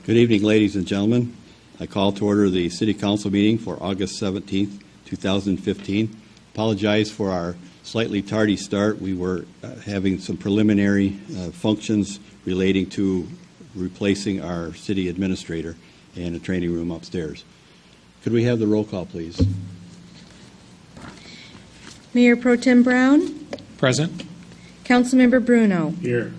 Good evening, ladies and gentlemen. I call to order the City Council meeting for August 17th, 2015. Apologize for our slightly tardy start. We were having some preliminary functions relating to replacing our city administrator and a training room upstairs. Could we have the roll call, please? Mayor Pro Tem Brown? Present. Councilmember Bruno? Here.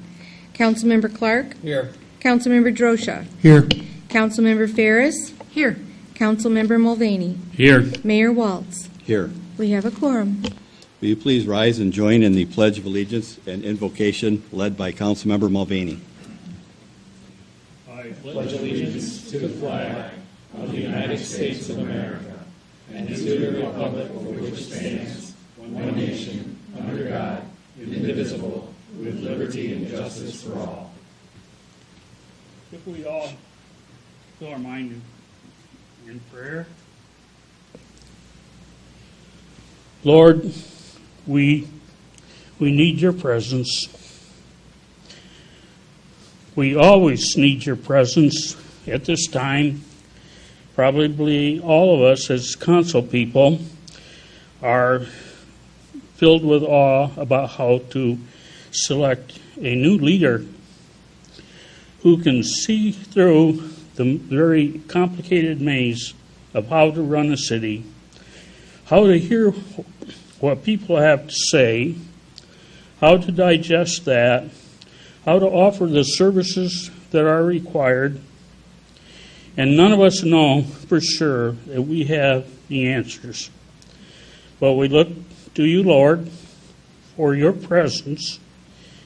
Councilmember Clark? Here. Councilmember Drosha? Here. Councilmember Ferris? Here. Councilmember Mulvaney? Here. Mayor Waltz? Here. We have a quorum. Will you please rise and join in the Pledge of Allegiance and invocation led by Councilmember Mulvaney? I pledge allegiance to the flag of the United States of America and to the republic for which it stands, one nation, under God, indivisible, with liberty and justice for all. If we all fill our mind in prayer. Lord, we need your presence. We always need your presence at this time. Probably all of us as council people are filled with awe about how to select a new leader who can see through the very complicated maze of how to run a city, how to hear what people have to say, how to digest that, how to offer the services that are required. And none of us know for sure that we have the answers. But we look to you, Lord, for your presence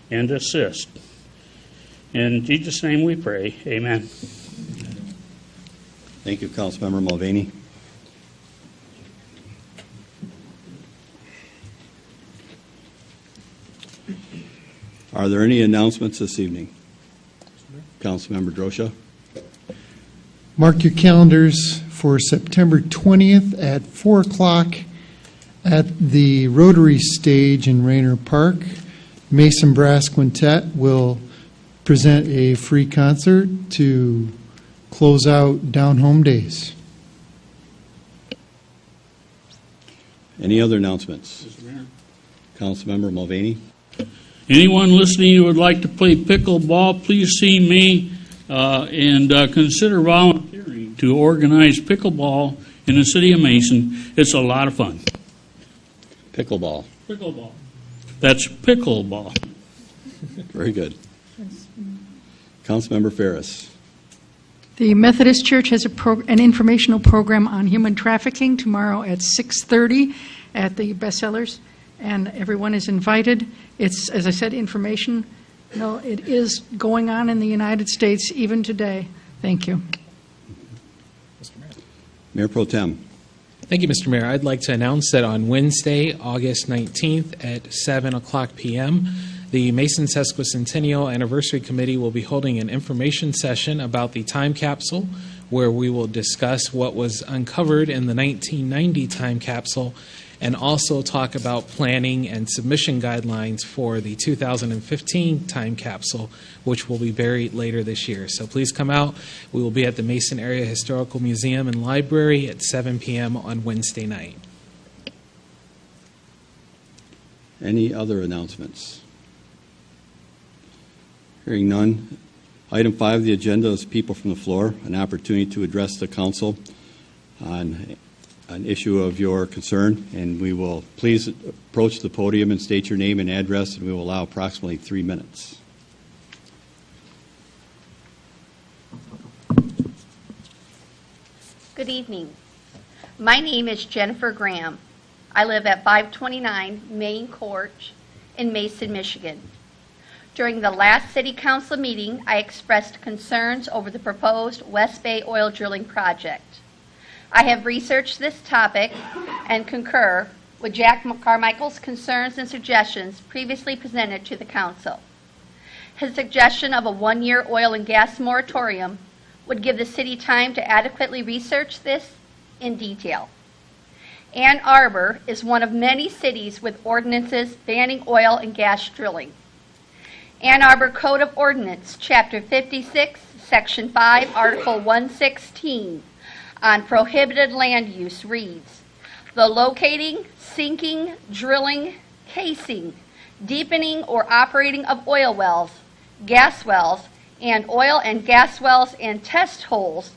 and assist. In Jesus' name we pray. Amen. Thank you, Councilmember Mulvaney. Are there any announcements this evening? Councilmember Drosha. Mark your calendars for September 20th at 4 o'clock at the Rotary Stage in Raynor Park. Mason Brass Quintet will present a free concert to close out Down Home Days. Any other announcements? Councilmember Mulvaney. Anyone listening who would like to play pickleball, please see me and consider volunteering to organize pickleball in the city of Mason. It's a lot of fun. Pickleball. Pickleball. That's pickleball. Very good. Councilmember Ferris. The Methodist Church has an informational program on human trafficking tomorrow at 6:30 at the Bestsellers, and everyone is invited. It's, as I said, information. No, it is going on in the United States even today. Thank you. Mayor Pro Tem. Thank you, Mr. Mayor. I'd like to announce that on Wednesday, August 19th at 7 o'clock p.m., the Mason Sesquicentennial Anniversary Committee will be holding an information session about the time capsule, where we will discuss what was uncovered in the 1990 time capsule and also talk about planning and submission guidelines for the 2015 time capsule, which will be buried later this year. So please come out. We will be at the Mason Area Historical Museum and Library at 7 p.m. on Wednesday night. Any other announcements? Hearing none. Item 5 of the agenda is people from the floor, an opportunity to address the council on an issue of your concern, and we will please approach the podium and state your name and address, and we will allow approximately 3 minutes. Good evening. My name is Jennifer Graham. I live at 529 Main Court in Mason, Michigan. During the last City Council meeting, I expressed concerns over the proposed West Bay oil drilling project. I have researched this topic and concur with Jack Carmichael's concerns and suggestions previously presented to the Council. His suggestion of a 1-year oil and gas moratorium would give the City time to adequately research this in detail. Ann Arbor is one of many cities with ordinances banning oil and gas drilling. Ann Arbor Code of Ordinance, Chapter 56, Section 5, Article 116 on prohibited land use reads, "The locating, sinking, drilling, casing, deepening, or operating of oil wells, gas wells, and oil and gas wells and test holes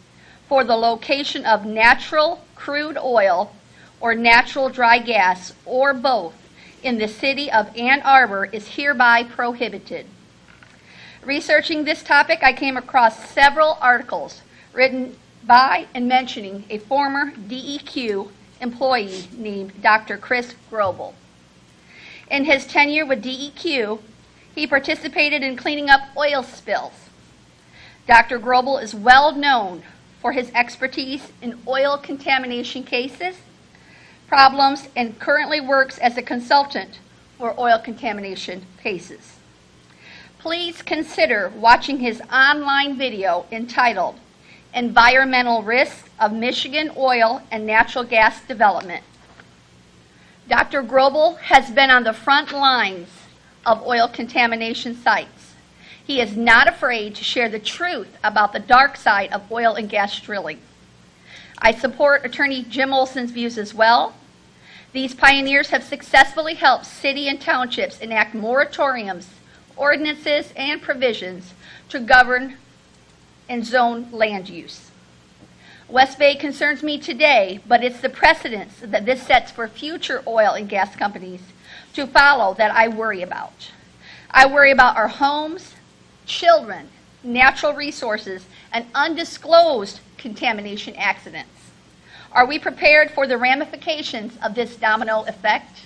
for the location of natural crude oil or natural dry gas, or both, in the city of Ann Arbor is hereby prohibited." Researching this topic, I came across several articles written by and mentioning a former DEQ employee named Dr. Chris Grobel. In his tenure with DEQ, he participated in cleaning up oil spills. Dr. Grobel is well known for his expertise in oil contamination cases, problems, and currently works as a consultant for oil contamination cases. Please consider watching his online video entitled "Environmental Risks of Michigan Oil and Natural Gas Development." Dr. Grobel has been on the front lines of oil contamination sites. He is not afraid to share the truth about the dark side of oil and gas drilling. I support Attorney Jim Olson's views as well. These pioneers have successfully helped city and townships enact moratoriums, ordinances, and provisions to govern and zone land use. West Bay concerns me today, but it's the precedents that this sets for future oil and gas companies to follow that I worry about. I worry about our homes, children, natural resources, and undisclosed contamination accidents. Are we prepared for the ramifications of this domino effect?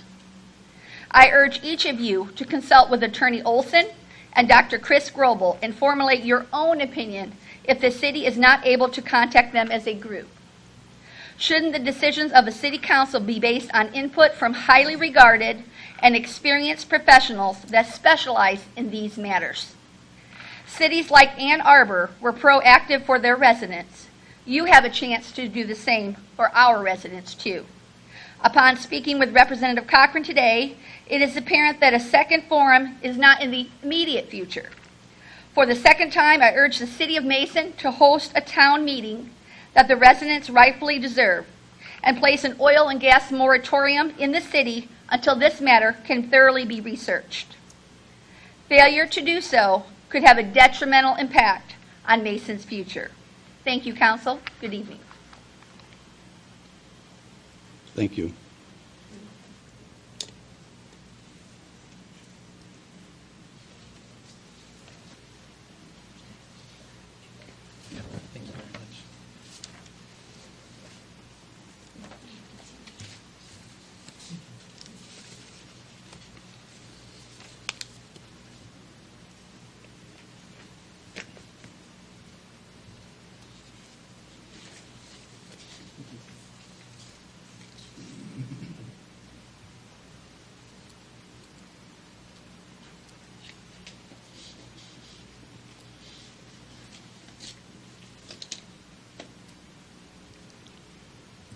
I urge each of you to consult with Attorney Olson and Dr. Chris Grobel and formulate your own opinion if the city is not able to contact them as a group. Shouldn't the decisions of a city council be based on input from highly regarded and experienced professionals that specialize in these matters? Cities like Ann Arbor were proactive for their residents. You have a chance to do the same for our residents too. Upon speaking with Representative Cochran today, it is apparent that a second forum is not in the immediate future. For the second time, I urge the City of Mason to host a town meeting that the residents rightfully deserve and place an oil and gas moratorium in the city until this matter can thoroughly be researched. Failure to do so could have a detrimental impact on Mason's future. Thank you, Council. Good evening. Thank you. Thank you very much.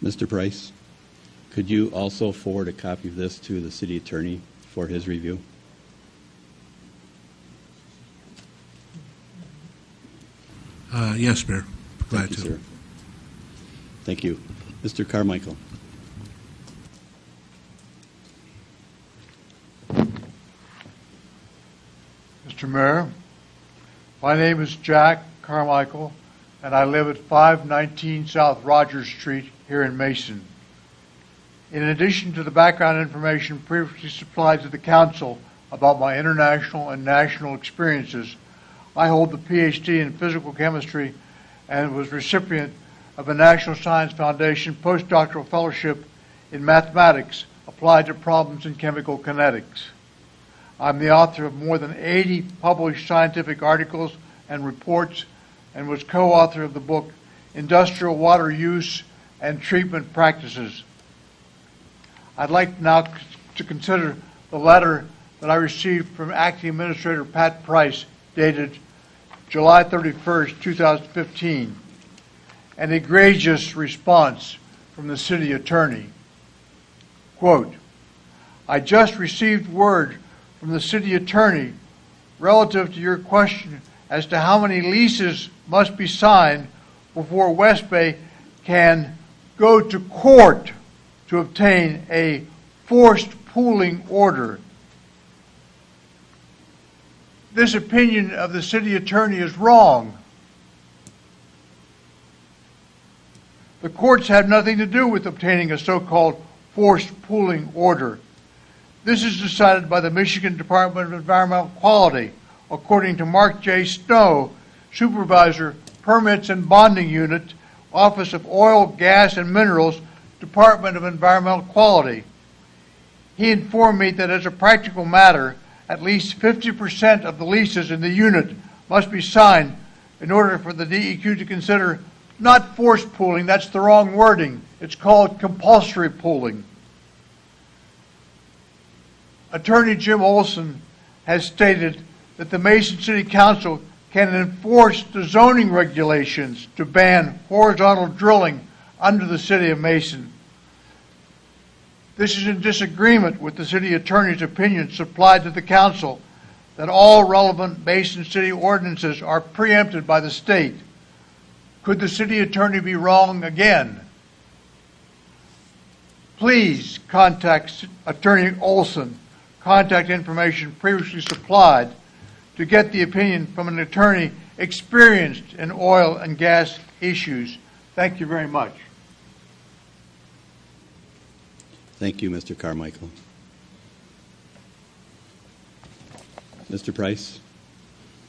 Mr. Price, could you also forward a copy of this to the city attorney for his review? Yes, Mayor. Glad Thank you, to. sir. Thank you. Mr. Carmichael. Mr. Mayor, my name is Jack Carmichael, and I live at 519 South Rogers Street here in Mason. In addition to the background information previously supplied to the Council about my international and national experiences, I hold the PhD in physical chemistry and was recipient of a National Science Foundation postdoctoral fellowship in mathematics applied to problems in chemical kinetics. I'm the author of more than 80 published scientific articles and reports and was co-author of the book Industrial Water Use and Treatment Practices. I'd like now to consider the letter that I received from Acting Administrator Pat Price dated July 31st, 2015, an egregious response from the city attorney. Quote, I just received word from the city attorney relative to your question as to how many leases must be signed before West Bay can go to court to obtain a forced pooling order. This opinion of the city attorney is wrong. The courts have nothing to do with obtaining a so-called forced pooling order. This is decided by the Michigan Department of Environmental Quality, according to Mark J. Snow, Supervisor, Permits and Bonding Unit, Office of Oil, Gas, and Minerals, Department of Environmental Quality. He informed me that as a practical matter, at least 50% of the leases in the unit must be signed in order for the DEQ to consider not forced pooling, that's the wrong wording. It's called compulsory pooling. Attorney Jim Olson has stated that the Mason City Council can enforce the zoning regulations to ban horizontal drilling under the city of Mason. This is in disagreement with the city attorney's opinion supplied to the council that all relevant Mason City ordinances are preempted by the state. Could the city attorney be wrong again? Please contact Attorney Olson. Contact information previously supplied to get the opinion from an attorney experienced in oil and gas issues. Thank you very much. Thank you, Mr. Carmichael. Mr. Price,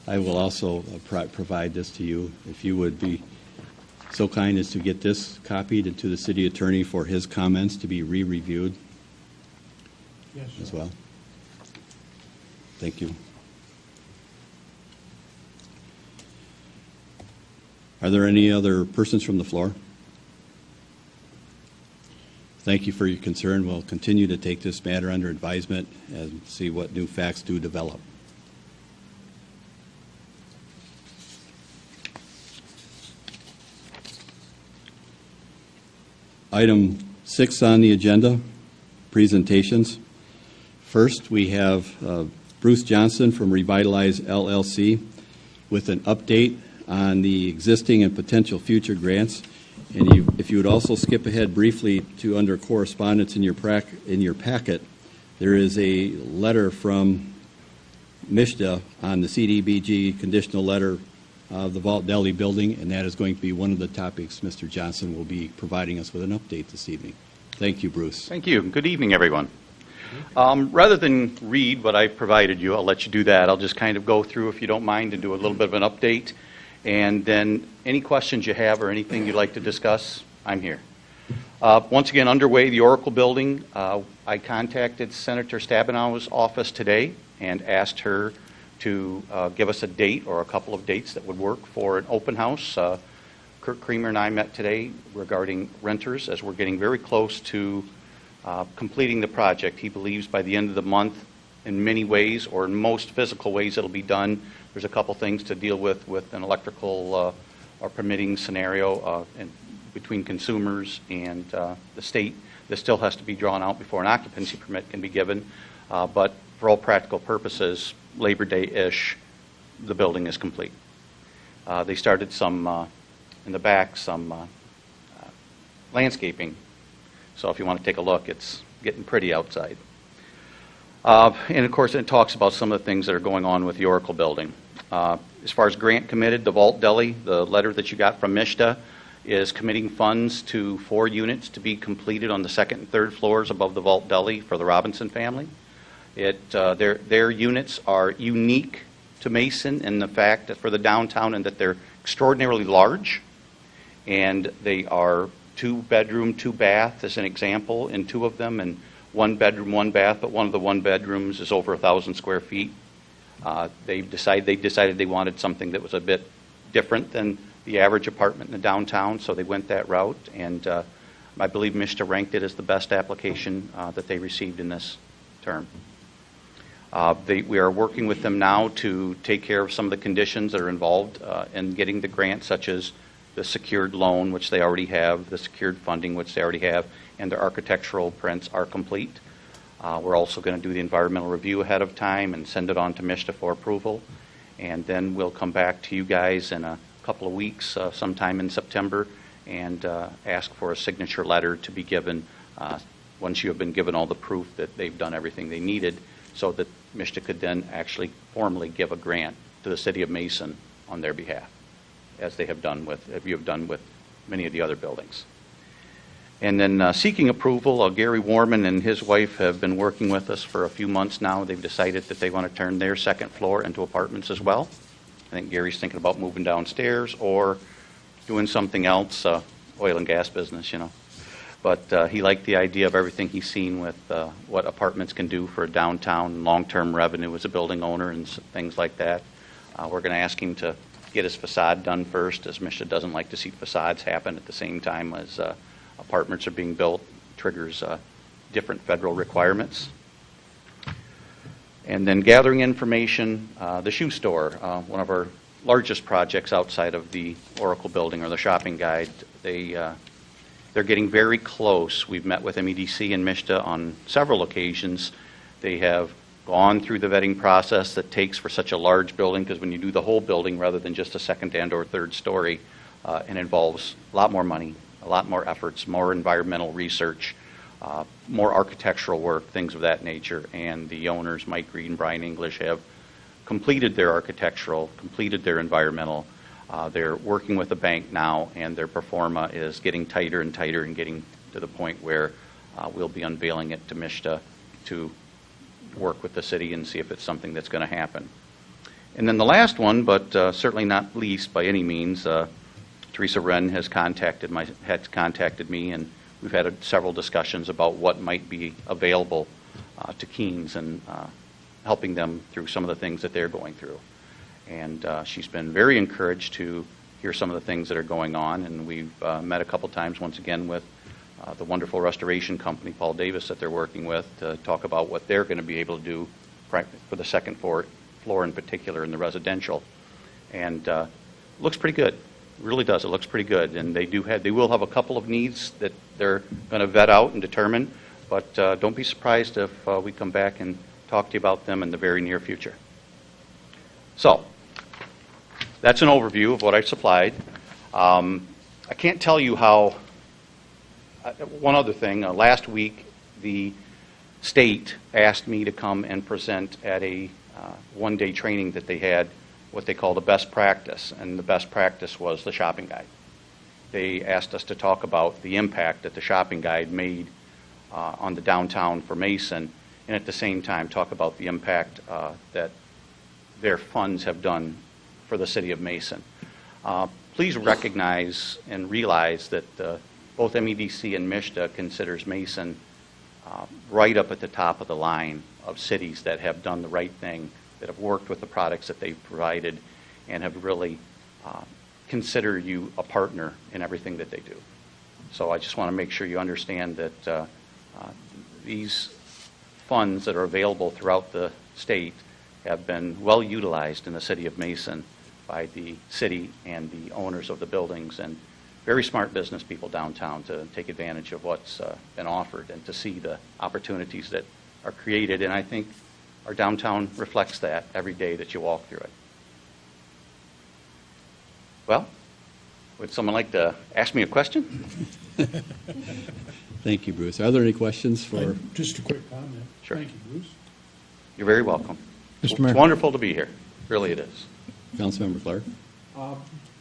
I will also provide this to you. If you would be so kind as to get this copied to the city attorney for his comments to be re-reviewed as well. Thank you. Are there any other persons from the floor? Thank you for your concern. We'll continue to take this matter under advisement and see what new facts do develop. Item 6 on the agenda, presentations. First, we have Bruce Johnson from Revitalize LLC with an update on the existing and potential future grants. And if you would also skip ahead briefly to under correspondence in your packet, there is a letter from MSHDA on the CDBG conditional letter of the Vault Deli building, and that is going to be one of the topics Mr. Johnson will be providing us with an update this evening. Thank you, Bruce. Thank you. Good evening, everyone. Rather than read what I've provided you, I'll let you do that. I'll just kind of go through, if you don't mind, and do a little bit of an update. And then any questions you have or anything you'd like to discuss, I'm here. Once again, underway, the Oracle building. I contacted Senator Stabenow's office today and asked her to give us a date or a couple of dates that would work for an open house. Kurt Creamer and I met today regarding renters as we're getting very close to completing the project. He believes by the end of the month, in many ways, or in most physical ways, it'll be done. There's a couple things to deal with an electrical or permitting scenario between consumers and the state. This still has to be drawn out before an occupancy permit can be given. But for all practical purposes, Labor Day-ish, the building is complete. They started some, in the back, some landscaping. So if you want to take a look, it's getting pretty outside. And of course, it talks about some of the things that are going on with the Oracle building. As far as grant committed, the Vault Deli, the letter that you got from MSHDA, is committing funds to 4 units to be completed on the 2nd and 3rd floors above the Vault Deli for the Robinson family. Their units are unique to Mason in the fact that for the downtown and that they're extraordinarily large, and they are 2-bedroom, 2-bath as an example in 2 of them, and 1 bedroom, 1 bath, but one of the 1 bedrooms is over 1,000 square feet. They decided they wanted something that was a bit different than the average apartment in the downtown, so they went that route, and I believe MSHDA ranked it as the best application that they received in this term. We are working with them now to take care of some of the conditions that are involved in getting the grant, such as the secured loan, which they already have, the secured funding, which they already have, and their architectural prints are complete. We're also going to do the environmental review ahead of time and send it on to MSHDA for approval. And then we'll come back to you guys in a couple of weeks, sometime in September, and ask for a signature letter to be given once you have been given all the proof that they've done everything they needed, so that MSHDA could then actually formally give a grant to the City of Mason on their behalf, as you have done with many of the other buildings. And then seeking approval, Gary Warman and his wife have been working with us for a few months now. They've decided that they want to turn their second floor into apartments as well. I think Gary's thinking about moving downstairs or doing something else, oil and gas business, you know. But he liked the idea of everything he's seen with what apartments can do for downtown long-term revenue as a building owner and things like that. We're going to ask him to get his facade done first, as MSHDA doesn't like to see facades happen at the same time as apartments are being built. Triggers different federal requirements. And then gathering information, the shoe store, one of our largest projects outside of the Oracle building or the shopping guide. They're getting very close. We've met with MEDC and MSHDA on several occasions. They have gone through the vetting process that takes for such a large building, because when you do the whole building rather than just a second and or third story, it involves a lot more money, a lot more efforts, more environmental research, more architectural work, things of that nature. And the owners, Mike Reed and Brian English, have completed their architectural, completed their environmental. They're working with a bank now, and their pro forma is getting tighter and tighter and getting to the point where we'll be unveiling it to MSHDA to work with the city and see if it's something that's going to happen. And then the last one, but certainly not least by any means, Teresa Wren has contacted me, and we've had several discussions about what might be available to Keens and helping them through some of the things that they're going through. And she's been very encouraged to hear some of the things that are going on, and we've met a couple times once again with the wonderful restoration company, Paul Davis, that they're working with to talk about what they're going to be able to do for the second floor in particular in the residential. And looks pretty good. It really does. It looks pretty good. And they will have a couple of needs that they're going to vet out and determine, but don't be surprised if we come back and talk to you about them in the very near future. So that's an overview of what I supplied. I can't tell you how. One other thing, last week the state asked me to come and present at a one-day training that they had, what they called a best practice, and the best practice was the shopping guide. They asked us to talk about the impact that the shopping guide made on the downtown for Mason, and at the same time talk about the impact that their funds have done for the city of Mason. Please recognize and realize that both MEDC and MSHDA considers Mason right up at the top of the line of cities that have done the right thing, that have worked with the products that they've provided, and have really considered you a partner in everything that they do. So I just want to make sure you understand that these funds that are available throughout the state have been well utilized in the city of Mason by the city and the owners of the buildings, and very smart business people downtown to take advantage of what's been offered and to see the opportunities that are created. And I think our downtown reflects that every day that you walk through it. Well, would someone like to ask me a question? Thank you, Bruce. Are there any questions for? Just a quick comment. Sure. Thank you, Bruce. You're very welcome. Mr. It's Mayor. wonderful to be here. Really it is. Councilmember Clark?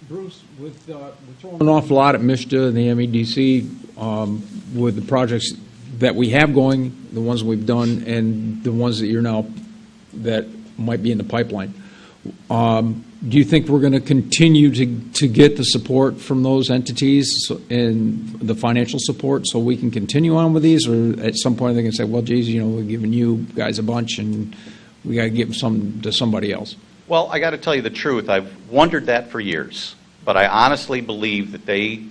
Bruce, we're throwing an awful lot at MSHDA and the MEDC with the projects that we have going, the ones we've done, and the ones that you're now, that might be in the pipeline. Do you think we're going to continue to get the support from those entities and the financial support so we can continue on with these? Or at some point they can say, well, geez, you know, we're giving you guys a bunch and we got to give some to somebody else? Well, I got to tell you the truth. I've wondered that for years, but I honestly believe that they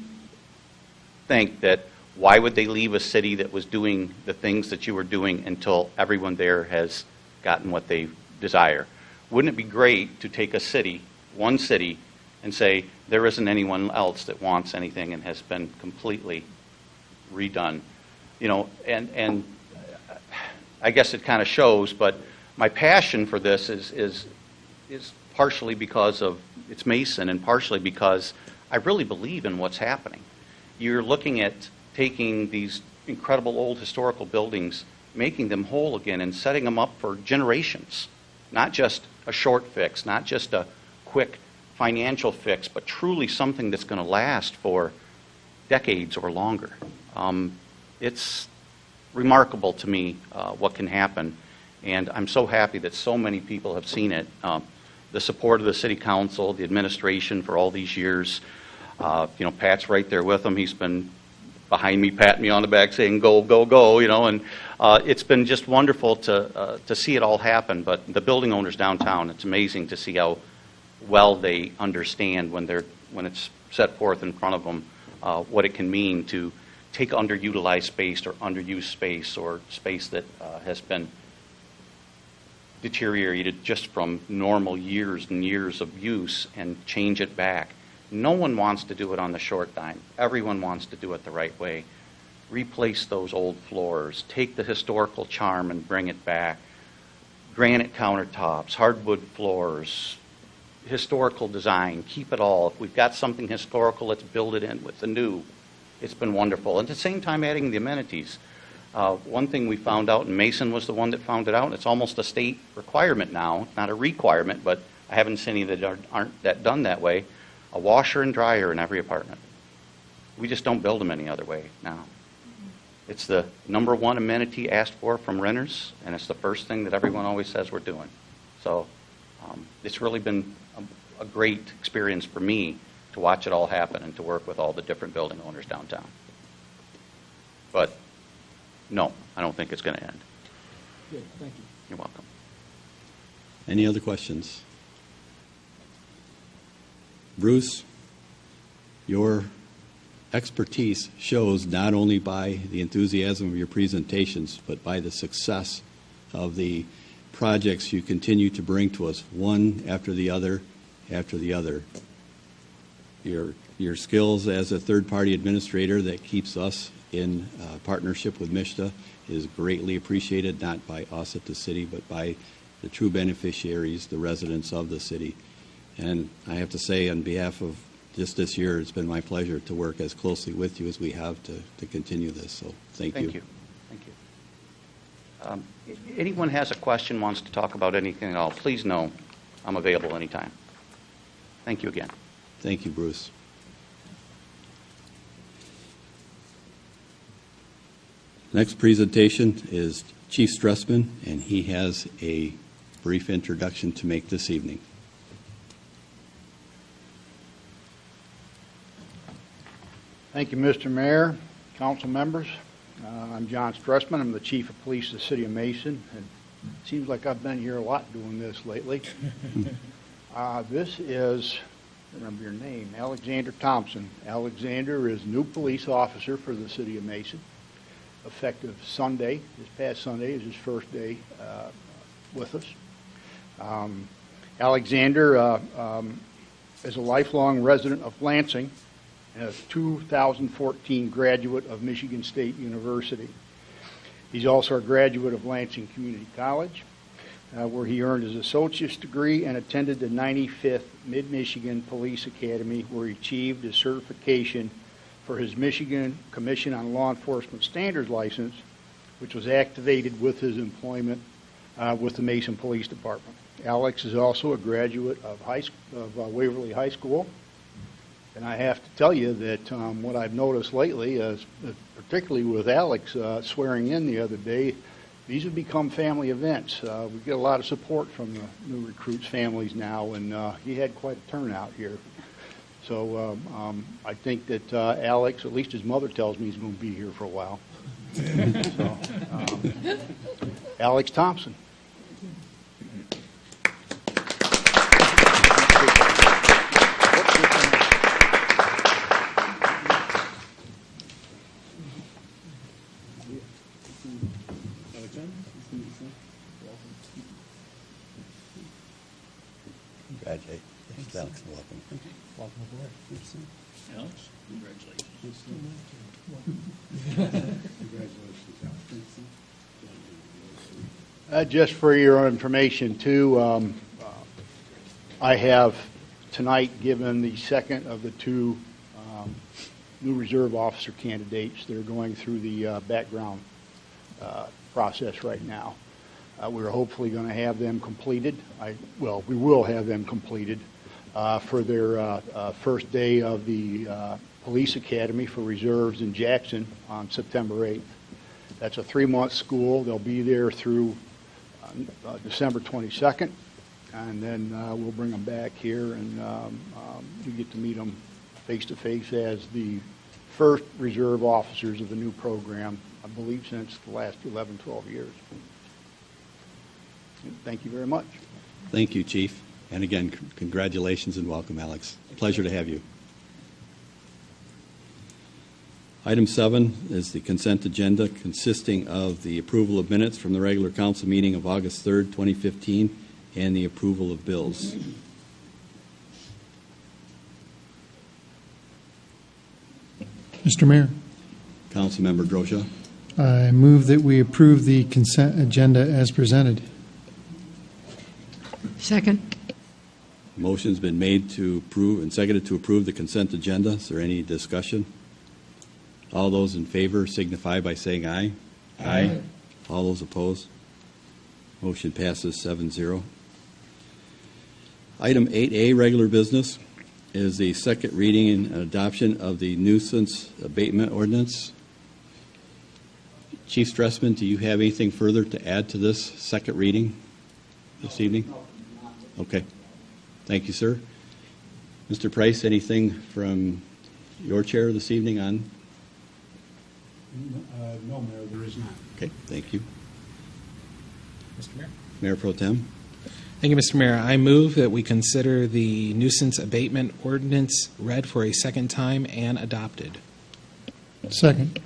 think that why would they leave a city that was doing the things that you were doing until everyone there has gotten what they desire? Wouldn't it be great to take a city, one city, and say there isn't anyone else that wants anything and has been completely redone? You know, and I guess it kind of shows, but my passion for this is partially because of it's Mason and partially because I really believe in what's happening. You're looking at taking these incredible old historical buildings, making them whole again and setting them up for generations. Not just a short fix, not just a quick financial fix, but truly something that's going to last for decades or longer. It's remarkable to me what can happen, and I'm so happy that so many people have seen it. The support of the City Council, the administration for all these years. Pat's right there with them. He's been behind me, patting me on the back, saying, go, go, go, and it's been just wonderful to see it all happen. But the building owners downtown, it's amazing to see how well they understand when it's set forth in front of them what it can mean to take underutilized space or underused space or space that has been deteriorated just from normal years and years of use and change it back. No one wants to do it on the short dime. Everyone wants to do it the right way. Replace those old floors. Take the historical charm and bring it back. Granite countertops, hardwood floors, historical design. Keep it all. If we've got something historical, let's build it in with the new. It's been wonderful. And at the same time, adding the amenities. One thing we found out, and Mason was the one that found it out, it's almost a state requirement now. It's not a requirement, but I haven't seen any that aren't that done that way. A washer and dryer in every apartment. We just don't build them any other way now. It's the number one amenity asked for from renters, and it's the first thing that everyone always says we're doing. So it's really been a great experience for me to watch it all happen and to work with all the different building owners downtown. But no, I don't think it's going to end. Good, thank you. You're welcome. Any other questions? Bruce, your expertise shows not only by the enthusiasm of your presentations, but by the success of the projects you continue to bring to us, one after the other after the other. Your skills as a third-party administrator that keeps us in partnership with MSHDA is greatly appreciated, not by us at the city, but by the true beneficiaries, the residents of the city. And I have to say, on behalf of just this year, it's been my pleasure to work as closely with you as we have to continue this. So thank you. Thank you. If anyone has a question, wants to talk about anything at all, please know I'm available anytime. Thank you again. Thank you, Bruce. Next presentation is Chief Stressman, and he has a brief introduction to make this evening. Thank you, Mr. Mayor, council members. I'm John Stressman. I'm the Chief of Police of the City of Mason. And it seems like I've been here a lot doing this lately. This is, remember your name, Alexander Thompson. Alexander is new police officer for the City of Mason, effective Sunday. This past Sunday is his first day with us. Alexander is a lifelong resident of Lansing, a 2014 graduate of Michigan State University. He's also a graduate of Lansing Community College, where he earned his associate's degree and attended the 95th Mid-Michigan Police Academy, where he achieved his certification for his Michigan Commission on Law Enforcement Standards license, which was activated with his employment with the Mason Police Department. Alex is also a graduate of Waverly High School. And I have to tell you that what I've noticed lately, is, particularly with Alex swearing in the other day, these have become family events. We get a lot of support from the new recruits' families now, and he had quite a turnout here. So I think that Alex, at least his mother tells me he's going to be here for a while. So, Alex Thompson. Congratulations. Thanks, Alex. Welcome. Welcome aboard. Alex, Just for your information, too, I have tonight given the second of the two new reserve officer candidates. They're going through the background process right now. We're hopefully going to have them completed. We will have them completed for their first day of the Police Academy for Reserves in Jackson on September 8th. That's a 3-month school. They'll be there through December 22nd, and then we'll bring them back here, and you get to meet them face-to-face as the first reserve officers of the new program, I believe, since the last 11, 12 years. Thank you very much. Thank you, Chief. And again, congratulations and welcome, Alex. Pleasure to have you. Item 7 is the consent agenda consisting of the approval of minutes from the regular council meeting of August 3rd, 2015, and the approval of bills. Mr. Mayor, Councilmember Drosha. I move that we approve the consent agenda as presented. Second. Motion's been made to approve and seconded to approve the consent agenda. Is there any discussion? All those in favor signify by saying aye. Aye. All those opposed? Motion passes 7-0. Item 8A, regular business, is the second reading and adoption of the nuisance abatement ordinance. Chief Stressman, do you have anything further to add to this second reading this evening? Okay. Thank you, sir. Mr. Price, anything from your chair this evening on? No, Mayor, there is not. Okay, thank you. Mr. Mayor? Mayor Pro Tem. Thank you, Mr. Mayor. I move that we consider the nuisance abatement ordinance read for a second time and adopted. Second.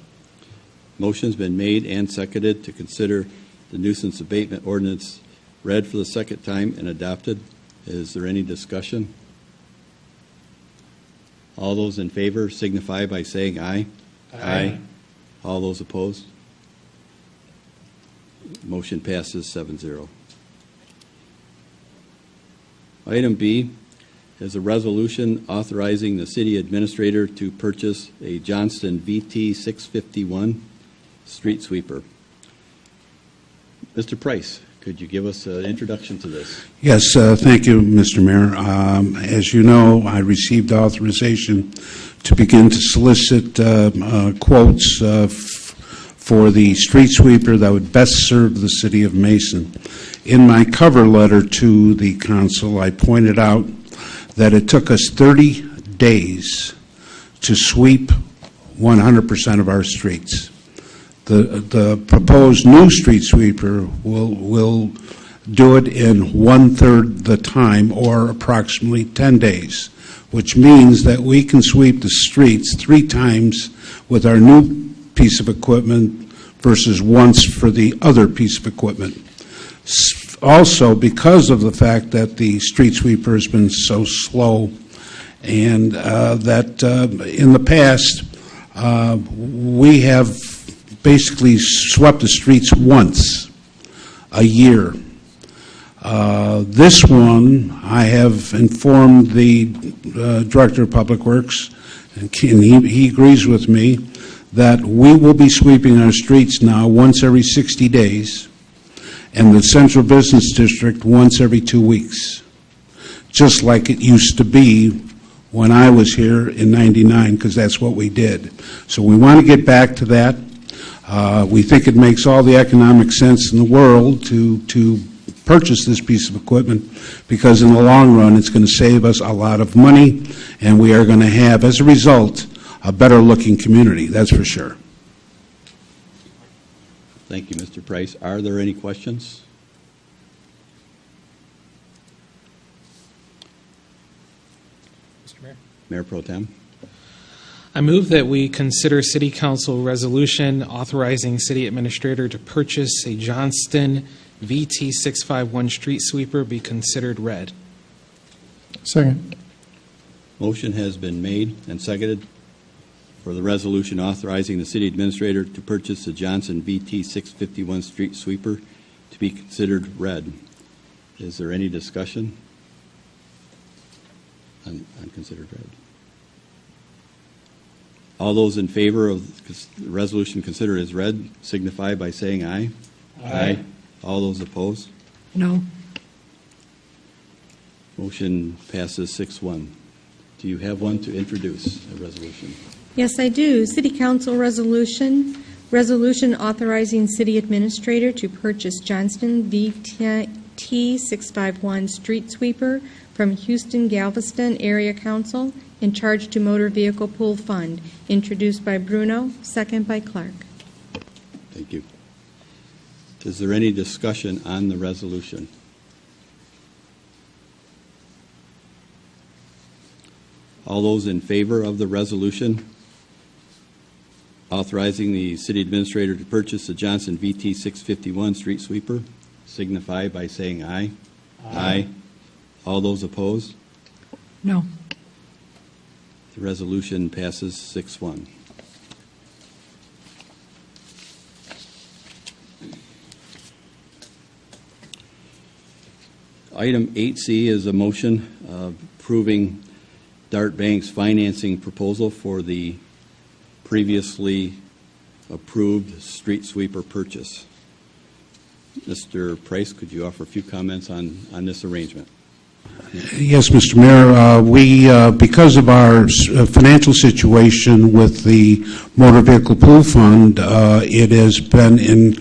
Motion's been made and seconded to consider the nuisance abatement ordinance read for the second time and adopted. Is there any discussion? All those in favor signify by saying aye. Aye. All those opposed? Motion passes 7-0. Item B is a resolution authorizing the city administrator to purchase a Johnston VT 651 street sweeper. Mr. Price, could you give us an introduction to this? Yes, thank you, Mr. Mayor. As you know, I received authorization to begin to solicit quotes for the street sweeper that would best serve the city of Mason. In my cover letter to the council, I pointed out that it took us 30 days to sweep 100% of our streets. The proposed new street sweeper will do it in 1/3 the time, or approximately 10 days, which means that we can sweep the streets 3 times with our new piece of equipment versus once for the other piece of equipment. Also, because of the fact that the street sweeper has been so slow, and that in the past we have basically swept the streets once a year. This one, I have informed the Director of Public Works, and he agrees with me, that we will be sweeping our streets now once every 60 days, and the Central Business District once every 2 weeks, just like it used to be when I was here in '99, because that's what we did. So we want to get back to that. We think it makes all the economic sense in the world to purchase this piece of equipment, because in the long run it's going to save us a lot of money, and we are going to have, as a result, a better looking community, that's for sure. Thank you, Mr. Price. Are there any questions? Mr. Mayor? Mayor Pro Tem. I move that we consider City Council resolution authorizing city administrator to purchase a Johnston VT 651 street sweeper be considered read. Second. Motion has been made and seconded for the resolution authorizing the city administrator to purchase the Johnson VT 651 street sweeper to be considered read. Is there any discussion? on considered read. All those in favor of the resolution considered as read signify by saying aye. Aye. All those opposed? No. Motion passes 6-1. Do you have one to introduce a resolution? Yes, I do. City Council resolution authorizing city administrator to purchase Johnston VT 651 street sweeper from Houston Galveston Area Council in charge to Motor Vehicle Pool Fund, introduced by Bruno, second by Clark. Thank you. Is there any discussion on the resolution? All those in favor of the resolution authorizing the city administrator to purchase the Johnson VT 651 street sweeper signify by saying aye. Aye. All those opposed? No. The resolution passes 6-1. Item 8C is a motion approving Dart Bank's financing proposal for the previously approved street sweeper purchase. Mr. Price, could you offer a few comments on this arrangement? Yes, Mr. Mayor. We, because of our financial situation with the Motor Vehicle Pool Fund, it has been in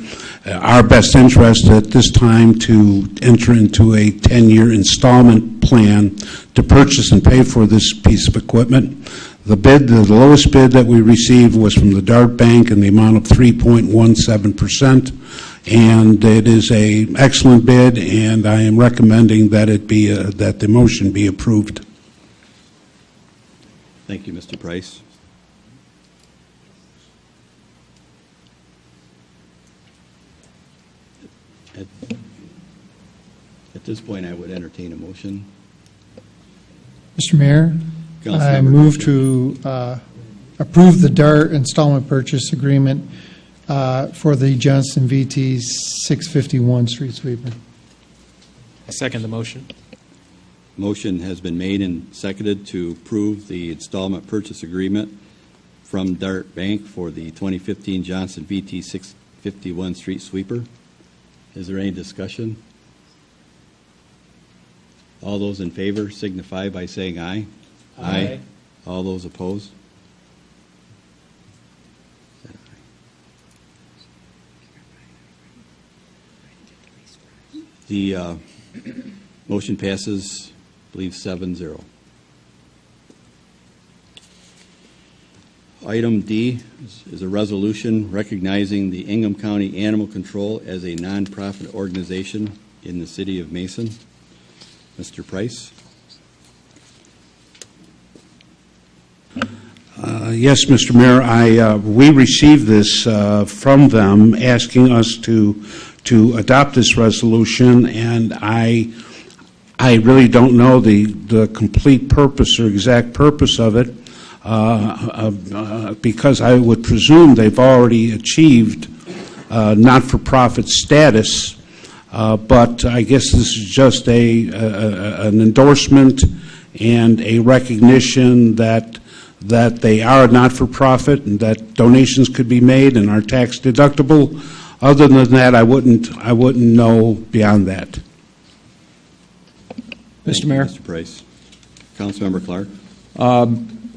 our best interest at this time to enter into a 10-year installment plan to purchase and pay for this piece of equipment. The lowest bid that we received was from the Dart Bank in the amount of 3.17%. And it is an excellent bid, and I am recommending that that the motion be approved. Thank you, Mr. Price. At this point, I would entertain a motion. Mr. Mayor, I Councilmember move Christian. to approve the DART installment purchase agreement for the Johnston VT 651 street sweeper. I second the motion. Motion has been made and seconded to approve the installment purchase agreement from Dart Bank for the 2015 Johnson VT 651 street sweeper. Is there any discussion? All those in favor signify by saying aye. Aye. All those opposed? The motion passes, I believe, 7-0. Item D is a resolution recognizing the Ingham County Animal Control as a nonprofit organization in the city of Mason. Mr. Price? Yes, Mr. Mayor. We received this from them asking us to adopt this resolution, and I really don't know the complete purpose or exact purpose of it, because I would presume they've already achieved not-for-profit status, but I guess this is just an endorsement and a recognition that they are a not-for-profit and that donations could be made and are tax deductible. Other than that, I wouldn't know beyond that. Thank Mr. Mayor? Mr. Price. Councilmember Clark?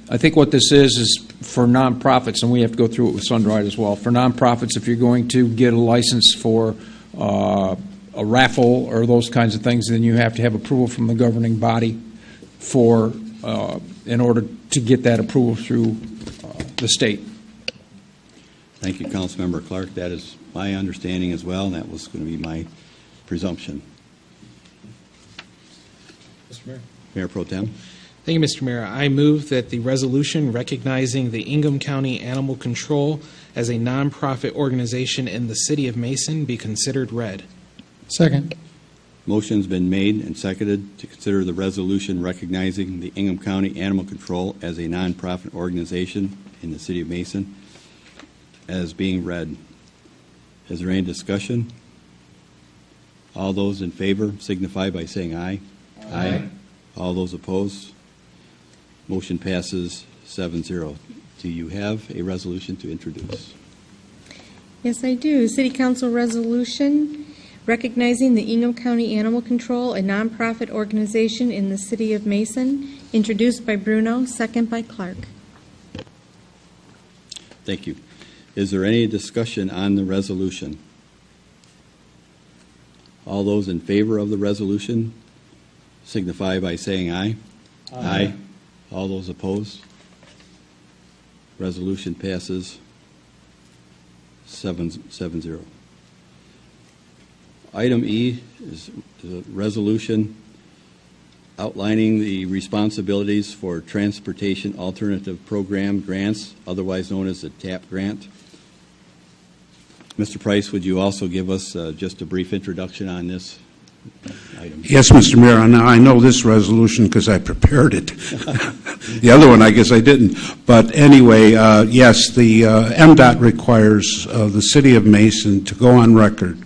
I think what this is for nonprofits, and we have to go through it with Sunrise as well. For nonprofits, if you're going to get a license for a raffle or those kinds of things, then you have to have approval from the governing body in order to get that approval through the state. Thank you, Councilmember Clark. That is my understanding as well, and that was going to be my presumption. Mr. Mayor. Mayor Pro Tem? Thank you, Mr. Mayor. I move that the resolution recognizing the Ingham County Animal Control as a nonprofit organization in the city of Mason be considered read. Second. Motion's been made and seconded to consider the resolution recognizing the Ingham County Animal Control as a nonprofit organization in the city of Mason as being read. Is there any discussion? All those in favor signify by saying aye. Aye. All those opposed? Motion passes 7-0. Do you have a resolution to introduce? Yes, I do. City Council resolution recognizing the Ingham County Animal Control, a nonprofit organization in the city of Mason, introduced by Bruno, second by Clark. Thank you. Is there any discussion on the resolution? All those in favor of the resolution signify by saying aye. Aye. All those opposed? Resolution passes 7-0. Item E is a resolution outlining the responsibilities for Transportation Alternative Program grants, otherwise known as the TAP grant. Mr. Price, would you also give us just a brief introduction on this item? Yes, Mr. Mayor. Now, I know this resolution because I prepared it. The other one, I guess I didn't. But anyway, yes, the MDOT requires the City of Mason to go on record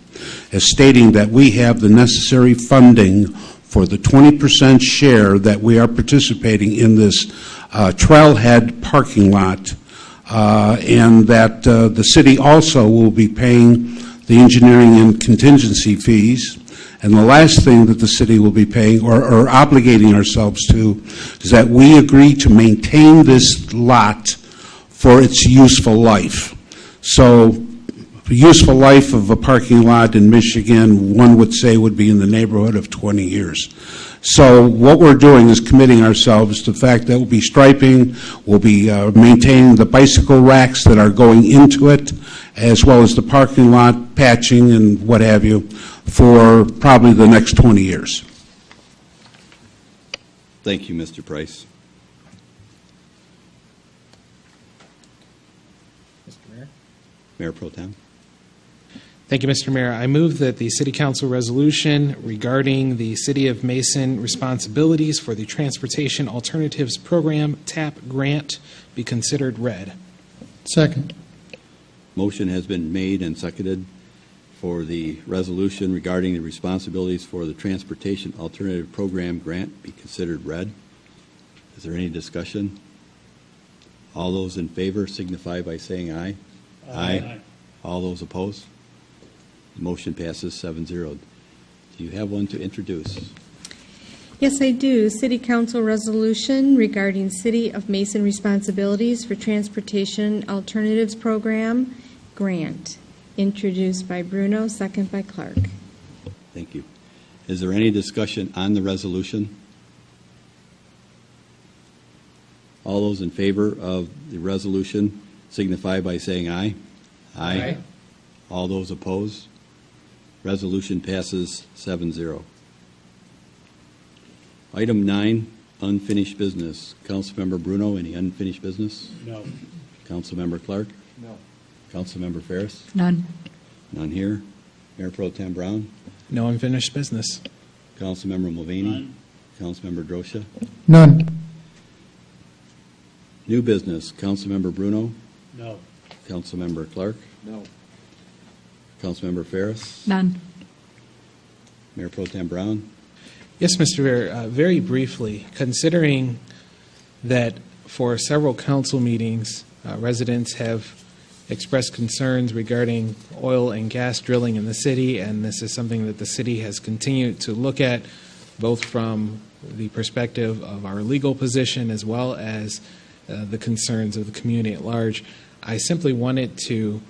as stating that we have the necessary funding for the 20% share that we are participating in this trailhead parking lot, and that the city also will be paying the engineering and contingency fees. And the last thing that the city will be paying or obligating ourselves to is that we agree to maintain this lot for its useful life. So the useful life of a parking lot in Michigan, one would say, would be in the neighborhood of 20 years. So what we're doing is committing ourselves to the fact that we'll be striping, we'll be maintaining the bicycle racks that are going into it, as well as the parking lot patching and what have you, for probably the next 20 years. Thank you, Mr. Price. Mr. Mayor? Mayor Pro Tem. Thank you, Mr. Mayor. I move that the City Council resolution regarding the City of Mason responsibilities for the Transportation Alternatives Program TAP grant be considered read. Second. Motion has been made and seconded for the resolution regarding the responsibilities for the Transportation Alternative Program grant be considered read. Is there any discussion? All those in favor signify by saying aye. Aye. All those opposed? The motion passes 7-0. Do you have one to introduce? Yes, I do. City Council resolution regarding City of Mason responsibilities for Transportation Alternatives Program grant, introduced by Bruno, second by Clark. Thank you. Is there any discussion on the resolution? All those in favor of the resolution signify by saying aye. Aye. All those opposed? Resolution passes 7-0. Item 9, unfinished business. Councilmember Bruno, any unfinished business? No. Councilmember Clark? No. Councilmember Ferris? None. None here. Mayor Pro Tem Brown? No unfinished business. Councilmember Mulvaney? None. Councilmember Drosha? None. New business. Councilmember Bruno? No. Councilmember Clark? No. Councilmember Ferris? None. Mayor Pro Tem Brown? Yes, Mr. Mayor. Very briefly, considering that for several council meetings, residents have expressed concerns regarding oil and gas drilling in the city, and this is something that the city has continued to look at, both from the perspective of our legal position as well as the concerns of the community at large. I simply wanted to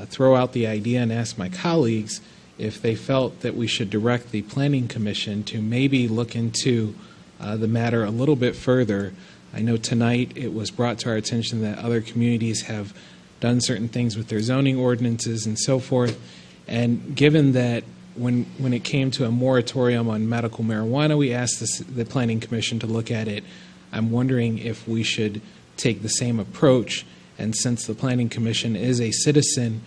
throw out the idea and ask my colleagues if they felt that we should direct the Planning Commission to maybe look into the matter a little bit further. I know tonight it was brought to our attention that other communities have done certain things with their zoning ordinances and so forth. And given that when it came to a moratorium on medical marijuana, we asked the Planning Commission to look at it. I'm wondering if we should take the same approach. And since the Planning Commission is a citizen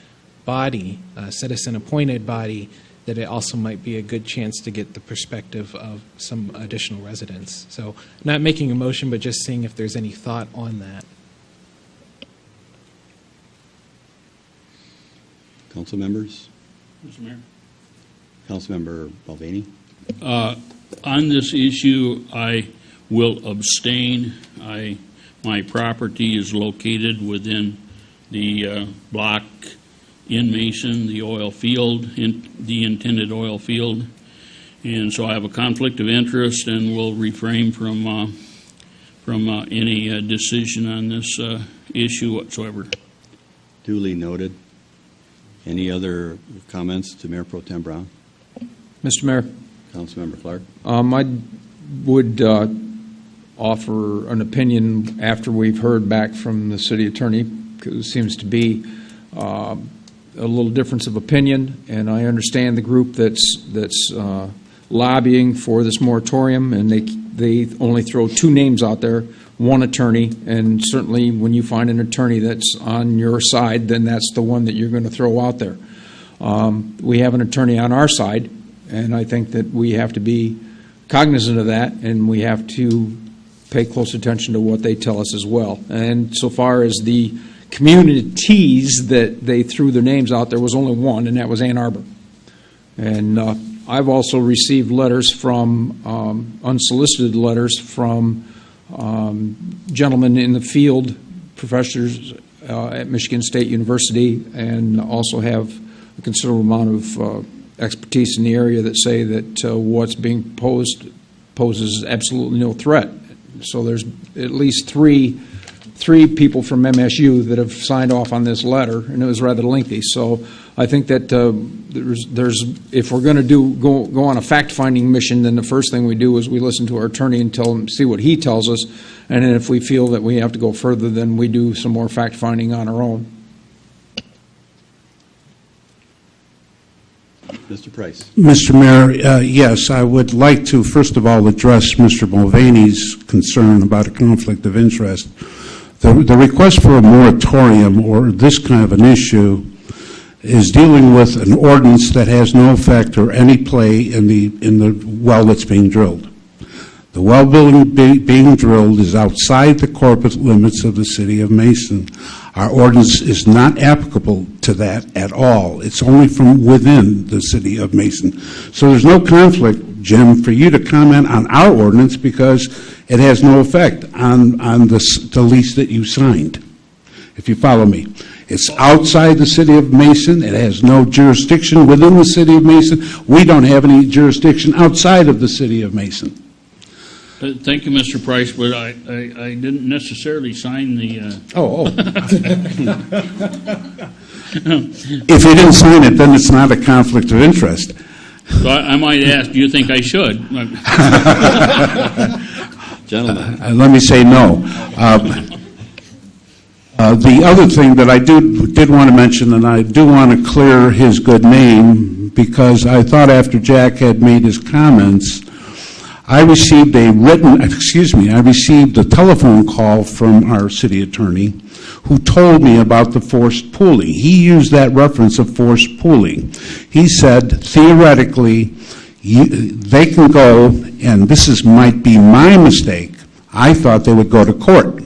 body, a citizen-appointed body, that it also might be a good chance to get the perspective of some additional residents. So not making a motion, but just seeing if there's any thought on that. Council members? Mr. Mayor. Councilmember Mulvaney? On this issue, I will abstain. My property is located within the block in Mason, the oil field, the intended oil field, and so I have a conflict of interest and will refrain from any decision on this issue whatsoever. Duly noted. Any other comments to Mayor Pro Tem Brown? Mr. Mayor, Councilmember Clark? I would offer an opinion after we've heard back from the city attorney, because it seems to be a little difference of opinion, and I understand the group that's lobbying for this moratorium, and they only throw two names out there, one attorney, and certainly when you find an attorney that's on your side, then that's the one that you're going to throw out there. We have an attorney on our side, and I think that we have to be cognizant of that, and we have to pay close attention to what they tell us as well. And so far as the communities that they threw their names out, there was only one, and that was Ann Arbor. And I've also received letters from, unsolicited letters from gentlemen in the field, professors at Michigan State University, and also have a considerable amount of expertise in the area that say that what's being poses absolutely no threat. So there's at least three people from MSU that have signed off on this letter, and it was rather lengthy. So I think that there's if we're going to go on a fact-finding mission, then the first thing we do is we listen to our attorney and see what he tells us, and then if we feel that we have to go further, then we do some more fact-finding on our own. Mr. Price? Mr. Mayor, yes, I would like to, first of all, address Mr. Mulvaney's concern about a conflict of interest. The request for a moratorium or this kind of an issue is dealing with an ordinance that has no effect or any play in the well that's being drilled. The well being drilled is outside the corporate limits of the city of Mason. Our ordinance is not applicable to that at all. It's only from within the city of Mason. So there's no conflict, Jim, for you to comment on our ordinance because it has no effect on the lease that you signed, if you follow me. It's outside the city of Mason. It has no jurisdiction within the city of Mason. We don't have any jurisdiction outside of the city of Mason. Thank you, Mr. Price, but I didn't necessarily sign the... If you didn't sign it, then it's not a conflict of interest. So I might ask, do you think I should? Gentlemen. Let me say no. The other thing that I did want to mention, and I do want to clear his good name, because I thought after Jack had made his comments, I received a telephone call from our city attorney who told me about the forced pooling. He used that reference of forced pooling. He said, theoretically, they can go, and might be my mistake, I thought they would go to court,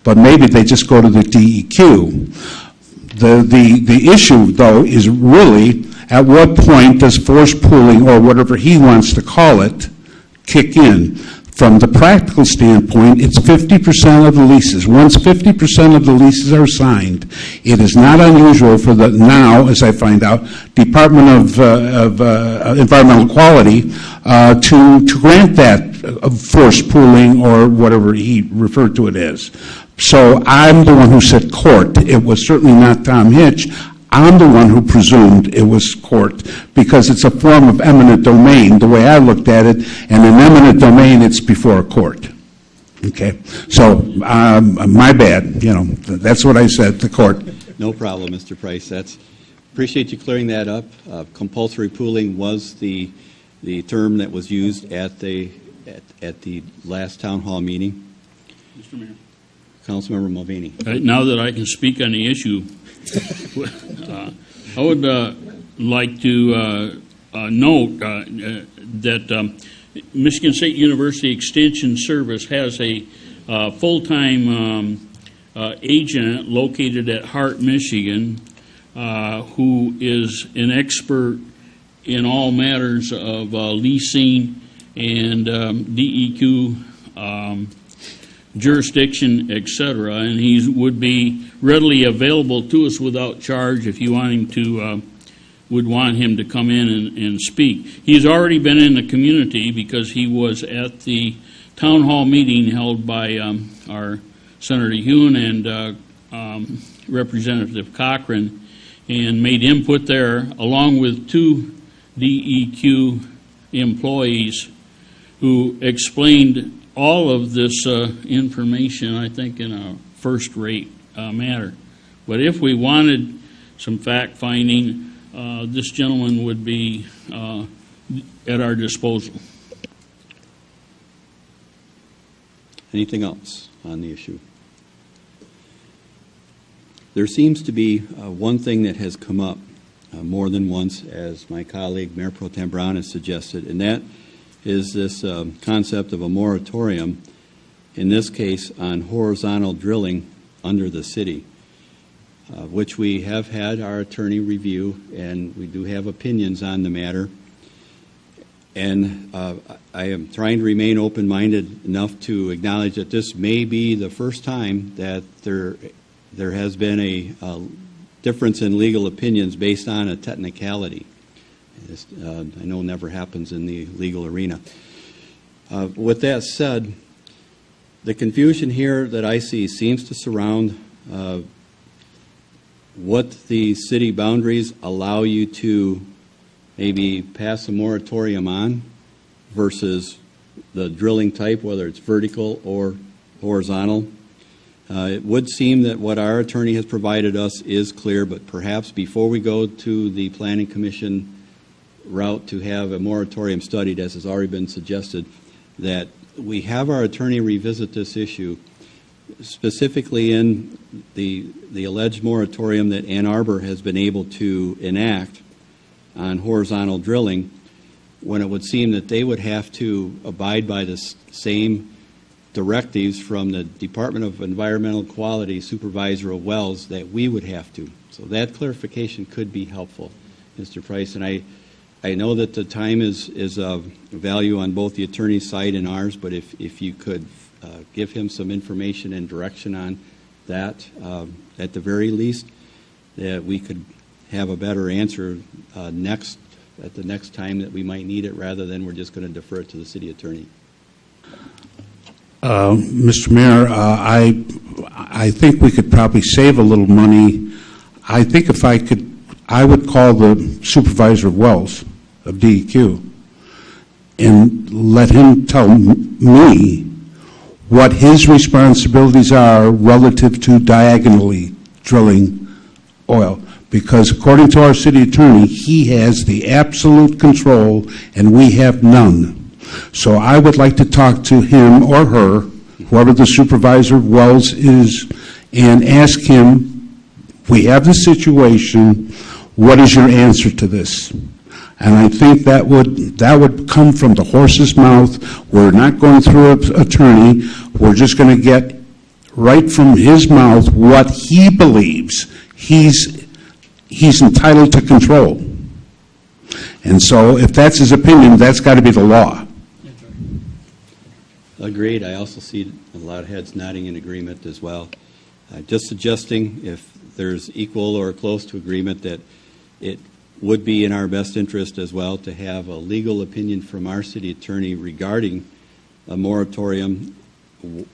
but maybe they just go to the DEQ. The issue, though, is really at what point does forced pooling, or whatever he wants to call it, kick in. From the practical standpoint, it's 50% of the leases. Once 50% of the leases are signed, it is not unusual for the now, as I find out, Department of Environmental Quality to grant that forced pooling or whatever he referred to it as. So I'm the one who said court. It was certainly not Tom Hitch. I'm the one who presumed it was court because it's a form of eminent domain, the way I looked at it, and in eminent domain, it's before a court. Okay? So, my bad. That's what I said, the court. No problem, Mr. Price. Appreciate you clearing that up. Compulsory pooling was the term that was used at the last town hall meeting. Mr. Mayor. Councilmember Mulvaney. Now that I can speak on the issue, I would like to note that Michigan State University Extension Service has a full-time agent located at Hart, Michigan, who is an expert in all matters of leasing and DEQ jurisdiction, etc., and he would be readily available to us without charge if you want him to, would want him to come in and speak. He's already been in the community because he was at the town hall meeting held by our Senator Hune and Representative Cochran, and made input there, along with 2 DEQ employees who explained all of this information, I think, in a first-rate manner. But if we wanted some fact-finding, this gentleman would be at our disposal. Anything else on the issue? There seems to be one thing that has come up more than once, as my colleague Mayor Pro Tem Brown has suggested, and that is this concept of a moratorium, in this case on horizontal drilling under the city, which we have had our attorney review, and we do have opinions on the matter. And I am trying to remain open-minded enough to acknowledge that this may be the first time that there has been a difference in legal opinions based on a technicality. I know never happens in the legal arena. With that said, the confusion here that I see seems to surround what the city boundaries allow you to maybe pass a moratorium on versus the drilling type, whether it's vertical or horizontal. It would seem that what our attorney has provided us is clear, but perhaps before we go to the Planning Commission route to have a moratorium studied, as has already been suggested, that we have our attorney revisit this issue, specifically in the alleged moratorium that Ann Arbor has been able to enact on horizontal drilling, when it would seem that they would have to abide by the same directives from the Department of Environmental Quality Supervisor of Wells that we would have to. So that clarification could be helpful, Mr. Price. And I know that the time is of value on both the attorney's side and ours, but if you could give him some information and direction on that, at the very least, that we could have a better answer at the next time that we might need it, rather than we're just going to defer it to the city attorney. Mr. Mayor, I think we could probably save a little money. I think if I could, I would call the supervisor of wells of DEQ and let him tell me what his responsibilities are relative to diagonally drilling oil. Because according to our city attorney, he has the absolute control and we have none. So I would like to talk to him or her, whoever the supervisor of wells is, and ask him, we have the situation, what is your answer to this? And I think that would come from the horse's mouth. We're not going through an attorney. We're just going to get right from his mouth what he believes he's entitled to control. And so if that's his opinion, that's got to be the law. Agreed. I also see a lot of heads nodding in agreement as well. Just suggesting, if there's equal or close to agreement, that it would be in our best interest as well to have a legal opinion from our city attorney regarding a moratorium,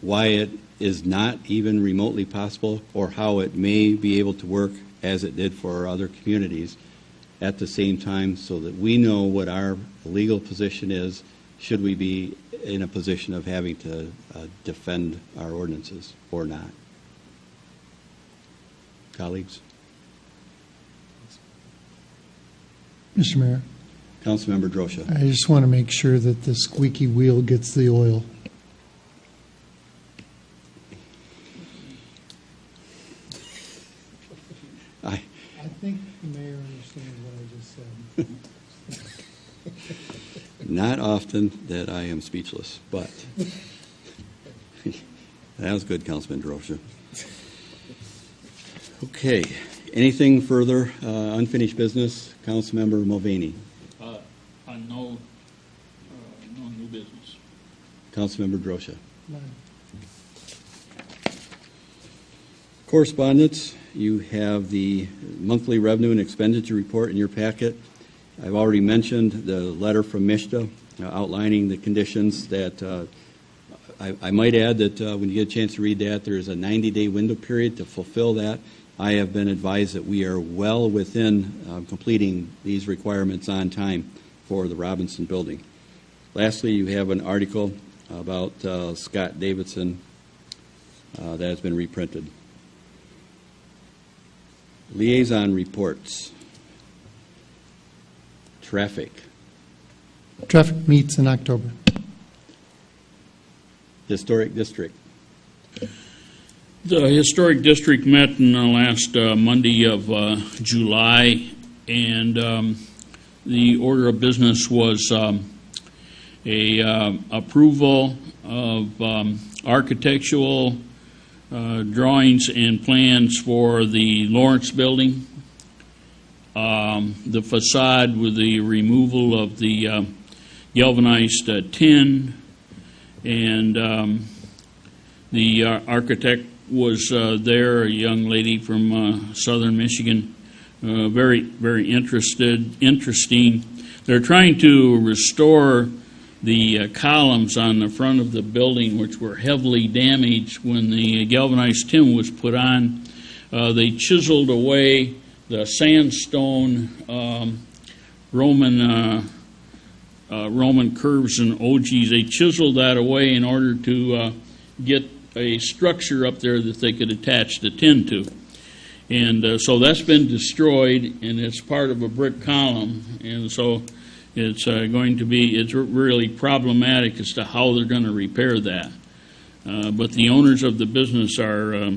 why it is not even remotely possible, or how it may be able to work as it did for our other communities at the same time, so that we know what our legal position is, should we be in a position of having to defend our ordinances or not. Colleagues? Mr. Mayor, Councilmember Drosha. I just want to make sure that the squeaky wheel gets the oil. I think the mayor understands what I just said. Not often that I am speechless, but that was good, Councilman Drosha. Okay. Anything further, unfinished business? Councilmember Mulvaney. No new business. Councilmember Drosha. Correspondence, you have the monthly revenue and expenditure report in your packet. I've already mentioned the letter from MISTA outlining the conditions that I might add that when you get a chance to read that, there is a 90-day window period to fulfill that. I have been advised that we are well within completing these requirements on time for the Robinson building. Lastly, you have an article about Scott Davidson that has been reprinted. Liaison reports. Traffic. Traffic meets in October. Historic district. The Historic District met in the last Monday of July, and the order of business was approval of architectural drawings and plans for the Lawrence building, the facade with the removal of the galvanized tin, and the architect was there, a young lady from southern Michigan, very, very interesting. They're trying to restore the columns on the front of the building, which were heavily damaged when the galvanized tin was put on. They chiseled away the sandstone Roman curves and ogies. They chiseled that away in order to get a structure up there that they could attach the tin to. And so that's been destroyed, and it's part of a brick column. And so it's going to be, it's really problematic as to how they're going to repair that. But the owners of the business are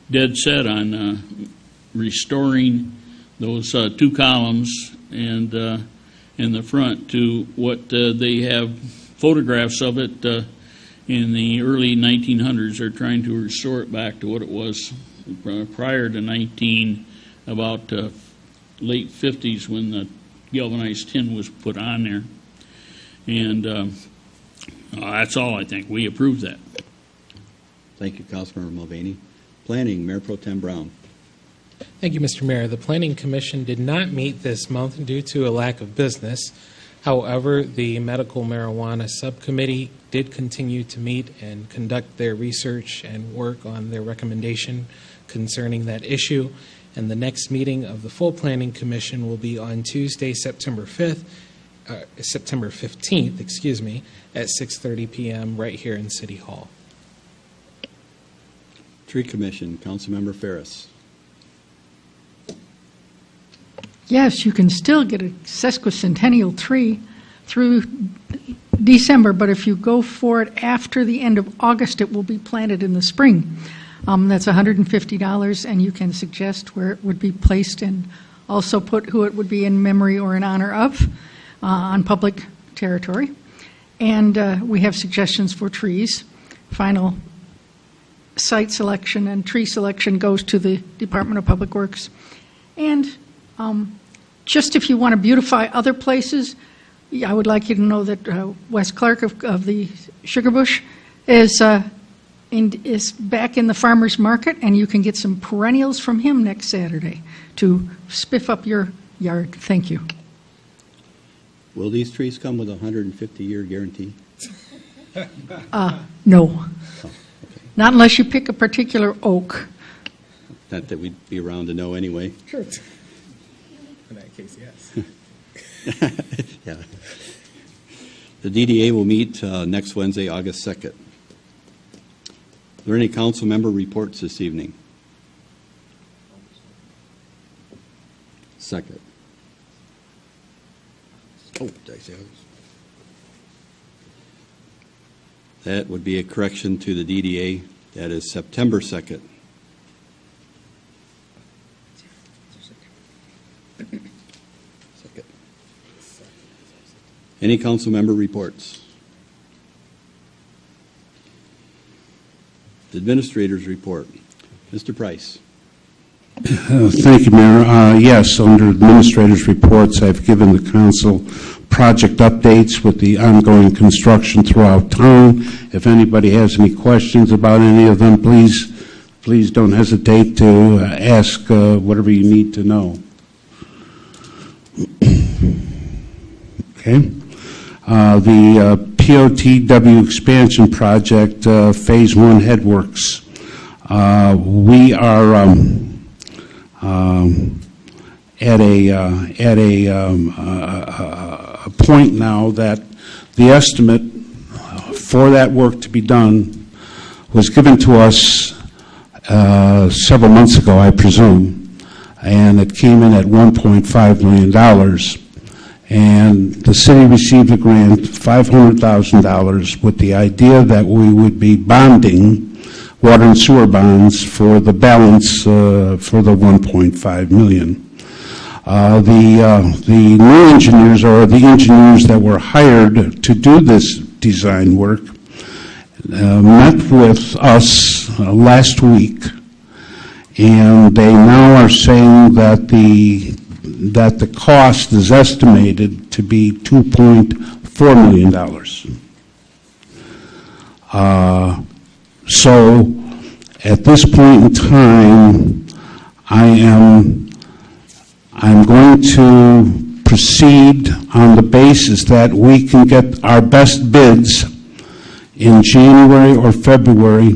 dead set on restoring those two columns and in the front to what they have photographs of it in the early 1900s. They're trying to restore it back to what it was prior to about late 50s when the galvanized tin was put on there. And that's all, I think. We approve that. Thank you, Councilmember Mulvaney. Planning, Mayor Pro Tem Brown. Thank you, Mr. Mayor. The Planning Commission did not meet this month due to a lack of business. However, the Medical Marijuana Subcommittee did continue to meet and conduct their research and work on their recommendation concerning that issue. And the next meeting of the full Planning Commission will be on Tuesday, September 15th, at 6:30 p.m. right here in City Hall. Tree Commission, Councilmember Ferris. Yes, you can still get a sesquicentennial tree through December, but if you go for it after the end of August, it will be planted in the spring. That's $150, and you can suggest where it would be placed and also put who it would be in memory or in honor of on public territory. And we have suggestions for trees. Final site selection and tree selection goes to the Department of Public Works. And just if you want to beautify other places, I would like you to know that Wes Clark of the Sugar Bush is back in the farmer's market, and you can get some perennials from him next Saturday to spiff up your yard. Thank you. Will these trees come with a 150-year guarantee? No. Oh, okay. Not unless you pick a particular oak. Not that we'd be around to know anyway. Sure. In that case, yes. Yeah. The DDA will meet next Wednesday, August 2nd. Are there any council member reports this evening? Second. Oh, did I say August? That would be a correction to the DDA. That is September 2nd. Any council member reports? The administrator's report. Mr. Price. Thank you, Mayor. Yes, under administrator's reports, I've given the council project updates with the ongoing construction throughout town. If anybody has any questions about any of them, please don't hesitate to ask whatever you need to know. Okay. The POTW expansion project, Phase 1 headworks. We are at a point now that the estimate for that work to be done was given to us several months ago, I presume, and it came in at $1.5 million. And the city received a grant, $500,000, with the idea that we would be bonding water and sewer bonds for the balance for the $1.5 million. The new engineers, or the engineers that were hired to do this design work, met with us last week, and they now are saying that the cost is estimated to be $2.4 million. So at this point in time, I'm going to proceed on the basis that we can get our best bids in January or February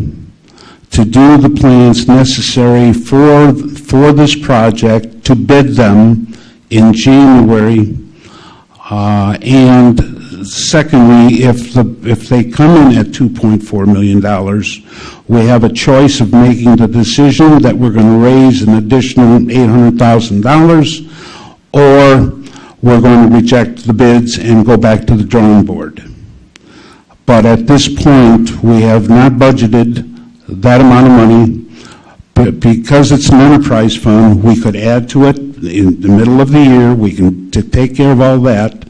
to do the plans necessary for this project, to bid them in January. And secondly, if they come in at $2.4 million, we have a choice of making the decision that we're going to raise an additional $800,000, or we're going to reject the bids and go back to the drawing board. But at this point, we have not budgeted that amount of money. But because it's an enterprise fund, we could add to it in the middle of the year. We can take care of all that.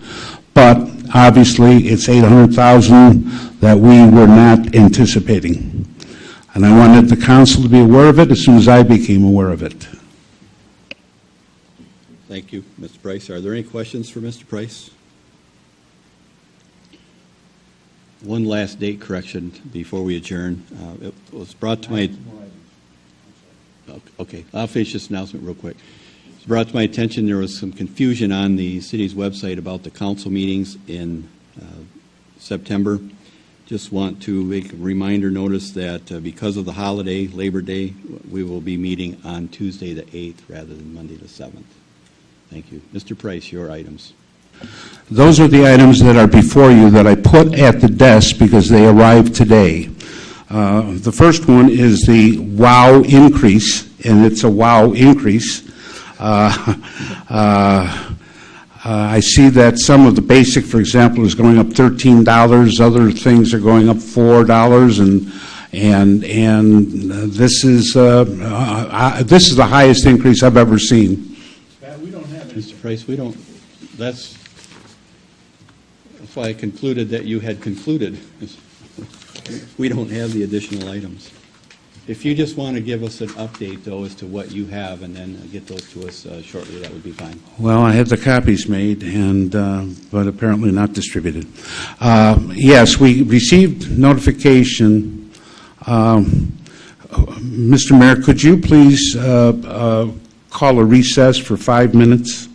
But obviously, it's $800,000 that we were not anticipating. And I wanted the council to be aware of it as soon as I became aware of it. Thank you, Mr. Price. Are there any questions for Mr. Price? One last date correction before we adjourn. It was brought to my... Okay, I'll finish this announcement real quick. It was brought to my attention there was some confusion on the city's website about the council meetings in September. Just want to make a reminder notice that because of the holiday, Labor Day, we will be meeting on Tuesday the 8th rather than Monday the 7th. Thank you. Mr. Price, your items. Those are the items that are before you that I put at the desk because they arrived today. The first one is the WOW increase, and it's a WOW increase. I see that some of the basic, for example, is going up $13. Other things are going up $4, and this is the highest increase I've ever seen. We don't have it. Mr. Price, we don't. That's why I concluded that you had concluded. We don't have the additional items. If you just want to give us an update, though, as to what you have, and then get those to us shortly, that would be fine. Well, I have the copies made, and but apparently not distributed. Yes, we received notification. Mr. Mayor, could you please call a recess for 5 minutes?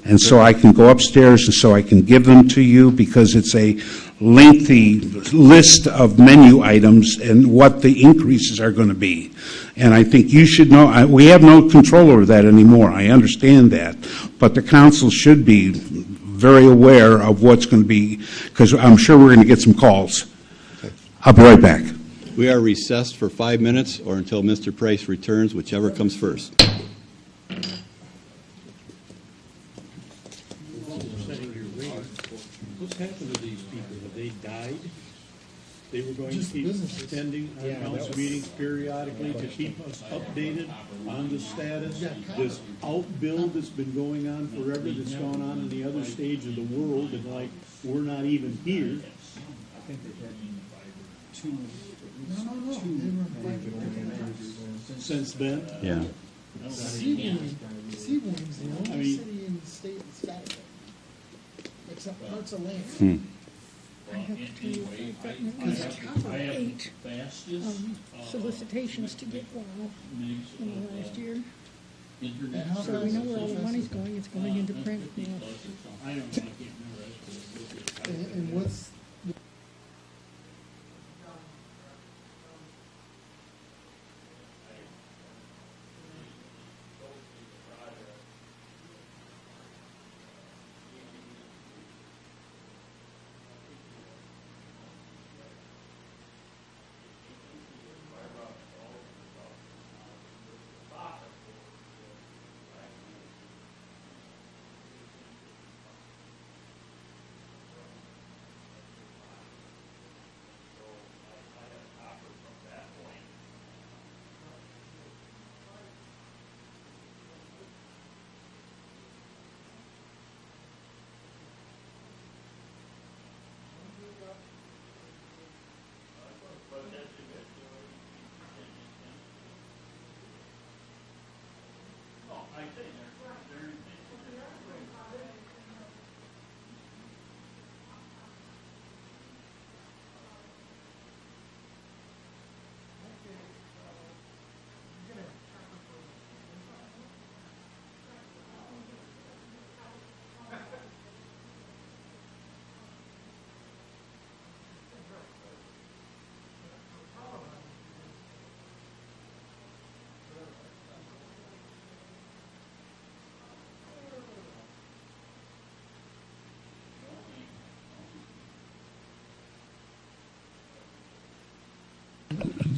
And so I can go upstairs and so I can give them to you, because it's a lengthy list of menu items and what the increases are going to be. And I think you should know, we have no control over that anymore. I understand that. But the council should be very aware of what's going to be, because I'm sure we're going to get some calls. Okay. I'll be right back. We are recessed for 5 minutes or until Mr. Price returns, whichever comes first. What's happened to these people? Have they died? They were going to keep attending our council meetings periodically to keep us updated on the status. This outbuild that's been going on forever, that's gone on in the other stage of the world, and like we're not even here. I think they've had two since then. Yeah. Seaboard's the only city in the state that's got it. except parts of Lake. I Well, have to tell you, anyway, I've gotten I at least have I have 8 the fastest solicitations to get WOW mix in the of, last year. internet. So we know where all the money's going, it's going into print. I don't know, I can't remember. I was And what's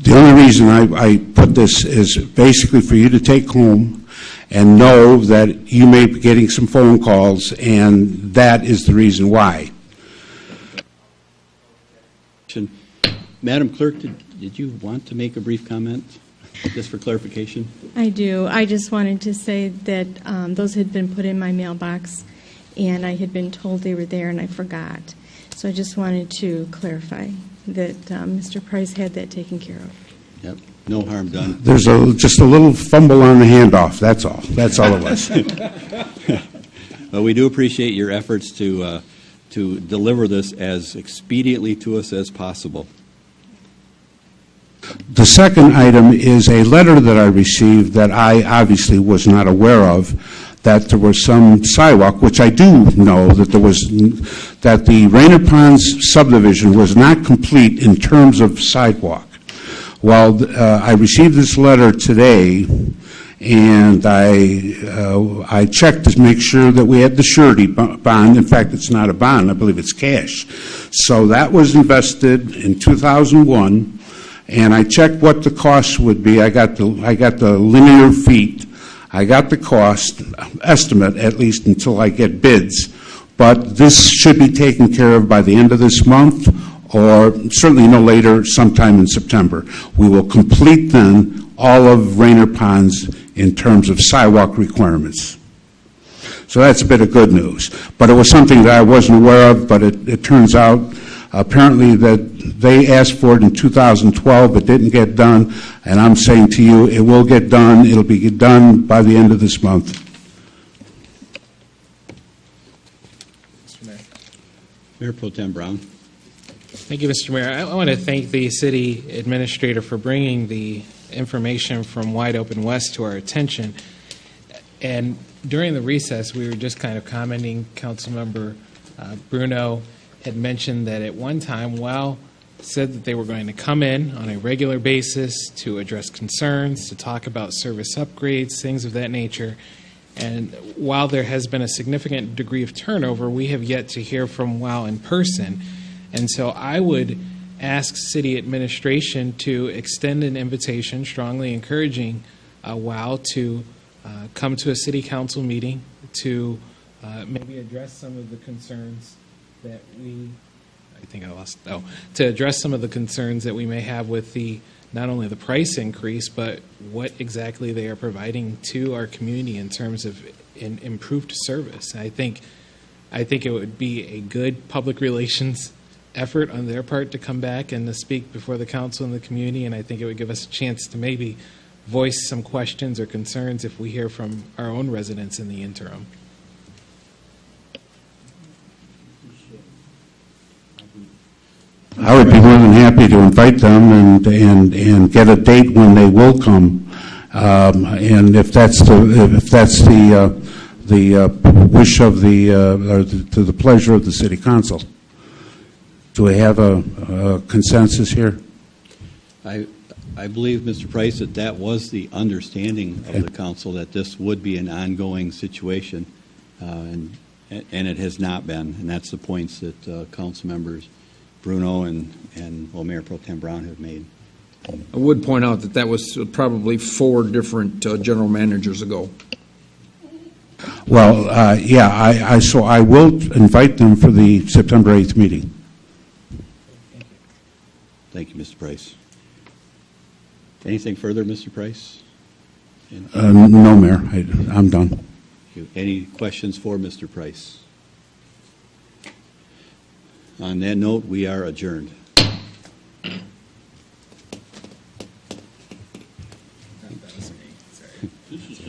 The only reason I put this is basically for you to take home and know that you may be getting some phone calls, and that is the reason why. Madam Clerk, did you want to make a brief comment, just for clarification? I do. I just wanted to say that those had been put in my mailbox, and I had been told they were there, and I forgot. So I just wanted to clarify that Mr. Price had that taken care of. Yep, no harm done. There's just a little fumble on the handoff, that's all. That's all it was. Well, we do appreciate your efforts to deliver this as expediently to us as possible. The second item is a letter that I received that I obviously was not aware of, that there was some sidewalk, which I do know that that the Rainer Ponds subdivision was not complete in terms of sidewalk. Well, I received this letter today, and I checked to make sure that we had the surety bond. In fact, it's not a bond, I believe it's cash. So that was invested in 2001, and I checked what the cost would be. I got the linear feet. I got the cost estimate, at least until I get bids. But this should be taken care of by the end of this month, or certainly no later, sometime in September. We will complete then all of Rainer Ponds in terms of sidewalk requirements. So that's a bit of good news. But it was something that I wasn't aware of, but it turns out apparently that they asked for it in 2012, it didn't get done, and I'm saying to you, it will get done. It'll be done by the end of this month. Mr. Mayor. Mayor Pro Tem Brown. Thank you, Mr. Mayor. I want to thank the city administrator for bringing the information from Wide Open West to our attention. And during the recess, we were just kind of commenting, Councilmember Bruno had mentioned that at one time, WOW said that they were going to come in on a regular basis to address concerns, to talk about service upgrades, things of that nature. And while there has been a significant degree of turnover, we have yet to hear from WOW in person. And so I would ask city administration to extend an invitation, strongly encouraging WOW to come to a city council meeting to maybe address some of the concerns that to address some of the concerns that we may have with not only the price increase, but what exactly they are providing to our community in terms of improved service. I think it would be a good public relations effort on their part to come back and to speak before the council and the community, and I think it would give us a chance to maybe voice some questions or concerns if we hear from our own residents in the interim. invite them and get a date when they will come. And if that's the wish of or to the pleasure of the city council. Do we have a consensus here? I believe, Mr. Price, that was the understanding of the council, that this would be an ongoing situation, and it has not been. And that's the points that council members Bruno and Mayor Pro Tem Brown have made. I would point out that was probably 4 different general managers ago. Well, yeah, so I will invite them for the September 8th meeting. Thank you, Mr. Price. Anything further, Mr. Price? No, Mayor, I'm done. Thank you. Any questions for Mr. Price? On that note, we are adjourned. This is